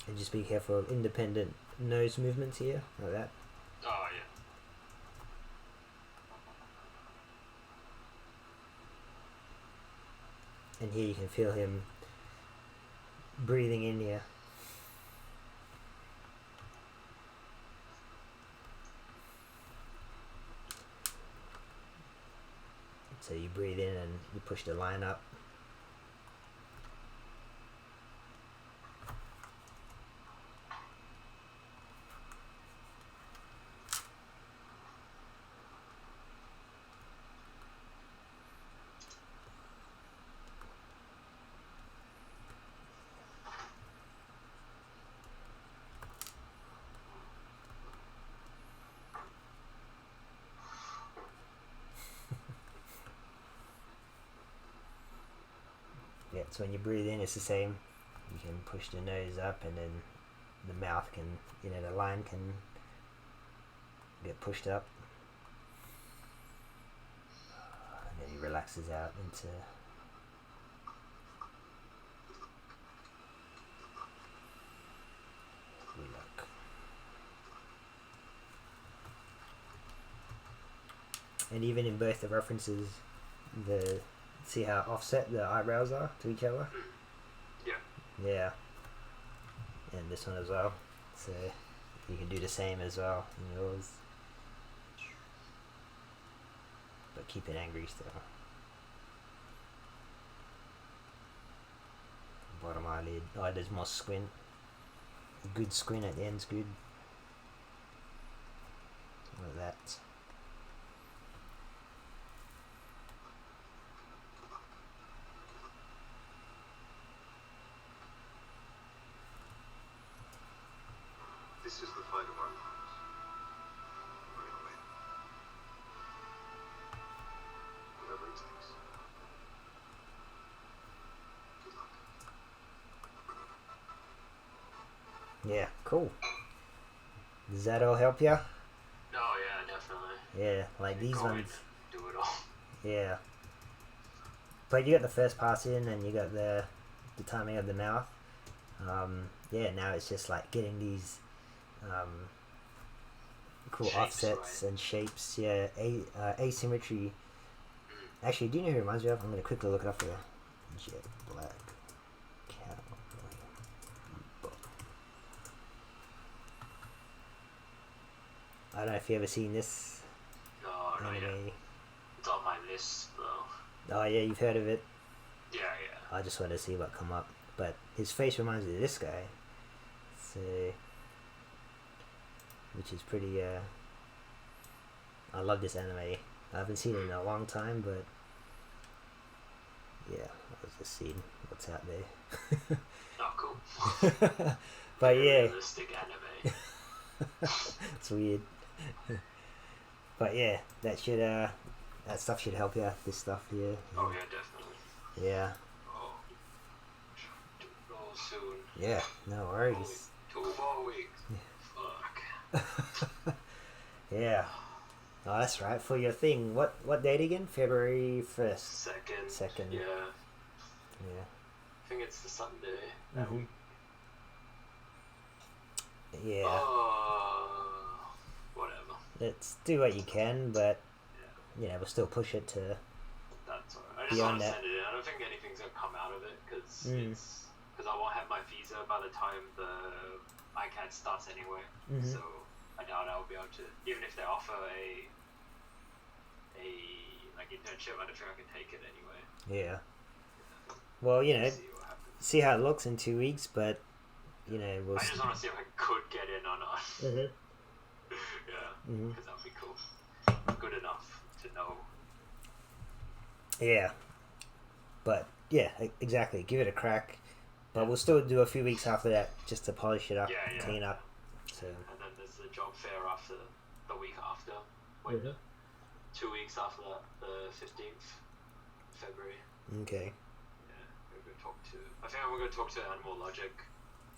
[SPEAKER 1] And just be careful of independent nose movements here, like that.
[SPEAKER 2] Oh, yeah.
[SPEAKER 1] And here you can feel him breathing in here. So you breathe in and you push the line up. Yeah, so when you breathe in, it's the same. You can push the nose up and then the mouth can, the line can get pushed up, and then he relaxes out into look. And even in both the references, see how offset the eyebrows are to each other?
[SPEAKER 2] Yeah.
[SPEAKER 1] Yeah. And this one as well. So you can do the same as well in yours. But keep it angry still. Bottom eyelid. Oh, there's more squint. A good squint at the end's good. Like that.
[SPEAKER 3] This is the fight of our lives. Running away. Whatever it takes. Good luck.
[SPEAKER 1] Yeah, cool. Does that all help you?
[SPEAKER 2] Oh yeah, definitely.
[SPEAKER 1] Yeah, like these
[SPEAKER 2] Go
[SPEAKER 1] ones.
[SPEAKER 2] in, do it all.
[SPEAKER 1] Yeah. But you got the first pass in, and you got the timing of the mouth. Yeah, now it's just like getting these cool
[SPEAKER 2] Shapes,
[SPEAKER 1] offsets
[SPEAKER 2] right?
[SPEAKER 1] and shapes. Yeah, asymmetry. Actually, do you know who it reminds me of? I'm gonna quickly look it up here. Jet black cowboy. I don't know if you ever seen this
[SPEAKER 2] No, not
[SPEAKER 1] anime.
[SPEAKER 2] yet. It's on my list though.
[SPEAKER 1] Oh yeah, you've heard of it.
[SPEAKER 2] Yeah, yeah.
[SPEAKER 1] I just wanted to see what come up, but his face reminds me of this guy. So, which is pretty. I love this anime. I haven't seen it in a long time, but yeah, I was just seeing what's out there.
[SPEAKER 2] Oh, cool.
[SPEAKER 1] But yeah,
[SPEAKER 2] Realistic anime.
[SPEAKER 1] it's weird. But yeah, that stuff should help you. This stuff here.
[SPEAKER 2] Oh yeah, definitely.
[SPEAKER 1] Yeah.
[SPEAKER 2] Oh, do it all soon.
[SPEAKER 1] Yeah. No worries.
[SPEAKER 2] Only 2 more weeks. Fuck.
[SPEAKER 1] Yeah. Oh, that's right. For your thing, what date again? February 1st.
[SPEAKER 2] Second. Yeah.
[SPEAKER 1] Yeah.
[SPEAKER 2] I think it's the Sunday.
[SPEAKER 1] Mhm. Yeah.
[SPEAKER 2] Whatever.
[SPEAKER 1] Let's do what you can, but
[SPEAKER 2] Yeah.
[SPEAKER 1] we'll still push it to.
[SPEAKER 2] That's alright. I just
[SPEAKER 1] Beyond
[SPEAKER 2] want to
[SPEAKER 1] that.
[SPEAKER 2] send it in. I don't think anything's gonna come out of it because
[SPEAKER 1] Mm.
[SPEAKER 2] I won't have my visa by the time the ICAD starts anyway.
[SPEAKER 1] Mhm.
[SPEAKER 2] So I doubt I'll be able to. Even if they offer a like internship, I don't think I can take it anyway.
[SPEAKER 1] Yeah. Well,
[SPEAKER 2] See what happens.
[SPEAKER 1] see how it looks in 2 weeks, but we'll.
[SPEAKER 2] I just want to see if I could get in or not.
[SPEAKER 1] Mhm.
[SPEAKER 2] Yeah,
[SPEAKER 1] Mhm.
[SPEAKER 2] because that would be cool. Good enough to know.
[SPEAKER 1] Yeah. But yeah, exactly. Give it a crack. But we'll still do a few weeks after that just to polish it up,
[SPEAKER 2] Yeah, yeah.
[SPEAKER 1] clean up. So.
[SPEAKER 2] And then there's the job fair after the week after. Wait,
[SPEAKER 1] Mhm.
[SPEAKER 2] 2 weeks after that, the 15th February.
[SPEAKER 1] Okay.
[SPEAKER 2] Yeah, we're going to talk to. I think I'm going to talk to Animal Logic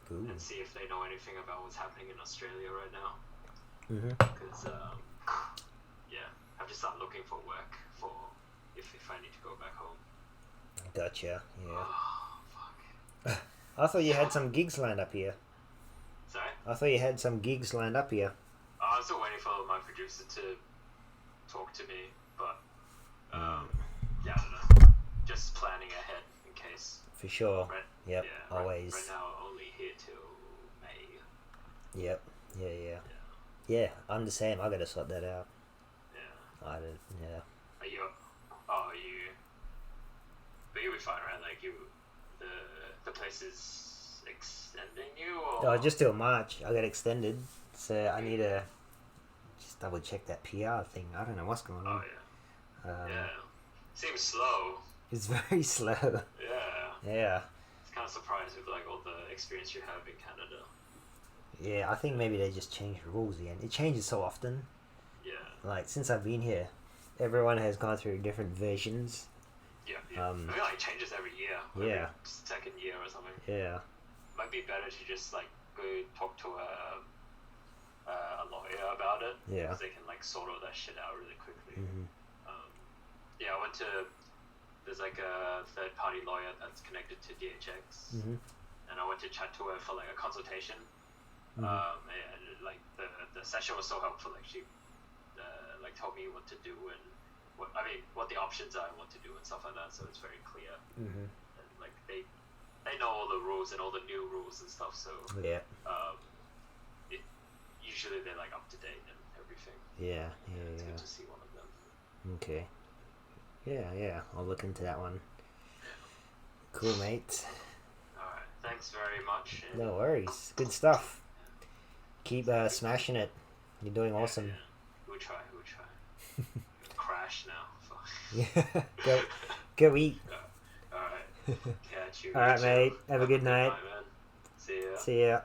[SPEAKER 1] Cool.
[SPEAKER 2] and see if they know anything about what's happening in Australia right now.
[SPEAKER 1] Mhm.
[SPEAKER 2] Because yeah, I have to start looking for work for if I need to go back home.
[SPEAKER 1] Gotcha. Yeah.
[SPEAKER 2] Oh fuck.
[SPEAKER 1] I thought you had some gigs lined up here.
[SPEAKER 2] Sorry.
[SPEAKER 1] I thought you had some gigs lined up here.
[SPEAKER 2] I'm still waiting for my producer to talk to me, but yeah, I don't know. Just planning ahead in case.
[SPEAKER 1] For sure.
[SPEAKER 2] Right.
[SPEAKER 1] Yep.
[SPEAKER 2] Yeah,
[SPEAKER 1] Always.
[SPEAKER 2] Right now, only here till May.
[SPEAKER 1] Yep. Yeah. Yeah. I'm the same. I gotta sort that out.
[SPEAKER 2] Yeah.
[SPEAKER 1] I don't. Yeah.
[SPEAKER 2] Are you? Oh, you. But you'll be fine, right? Like the place is extending you, or?
[SPEAKER 1] Oh, just till March. I got extended, so I need to just double check that PR thing. I don't know what's going on.
[SPEAKER 2] Oh yeah. Yeah. Seems slow.
[SPEAKER 1] It's very slow.
[SPEAKER 2] Yeah.
[SPEAKER 1] Yeah.
[SPEAKER 2] It's kind of surprised with like all the experience you have in Canada.
[SPEAKER 1] Yeah, I think maybe they just changed the rules again. It changes so often.
[SPEAKER 2] Yeah.
[SPEAKER 1] Like since I've been here, everyone has gone through different versions.
[SPEAKER 2] Yeah. I mean, like, it changes every year.
[SPEAKER 1] Yeah.
[SPEAKER 2] Every second year or something.
[SPEAKER 1] Yeah.
[SPEAKER 2] Might be better to just like go talk to a lawyer about it.
[SPEAKER 1] Yeah.
[SPEAKER 2] Because they can like sort all that shit out really quickly.
[SPEAKER 1] Mm-hmm.
[SPEAKER 2] Yeah, I went to. There's like a third-party lawyer that's connected to DHX,
[SPEAKER 1] Mm-hmm.
[SPEAKER 2] and I went to chat to her for like a consultation.
[SPEAKER 1] Mm-hmm.
[SPEAKER 2] And like the session was so helpful. Like she like told me what to do and what the options are and what to do and stuff like that. So it's very clear.
[SPEAKER 1] Mm-hmm.
[SPEAKER 2] And like they know all the rules and all the new rules and stuff. So
[SPEAKER 1] Yeah.
[SPEAKER 2] Usually they're like up to date and everything.
[SPEAKER 1] Yeah.
[SPEAKER 2] It's
[SPEAKER 1] Yeah.
[SPEAKER 2] good to see one of them.
[SPEAKER 1] Okay. Yeah. I'll look into that one. Cool, mate.
[SPEAKER 2] Alright, thanks very much.
[SPEAKER 1] No worries. Good stuff. Keep smashing it. You're doing awesome.
[SPEAKER 2] Yeah. We'll try. Crash now. Fuck.
[SPEAKER 1] Yeah. Go eat.
[SPEAKER 2] Alright. Catch you.
[SPEAKER 1] Alright, mate. Have a good night.
[SPEAKER 2] Man. See ya.
[SPEAKER 1] See ya.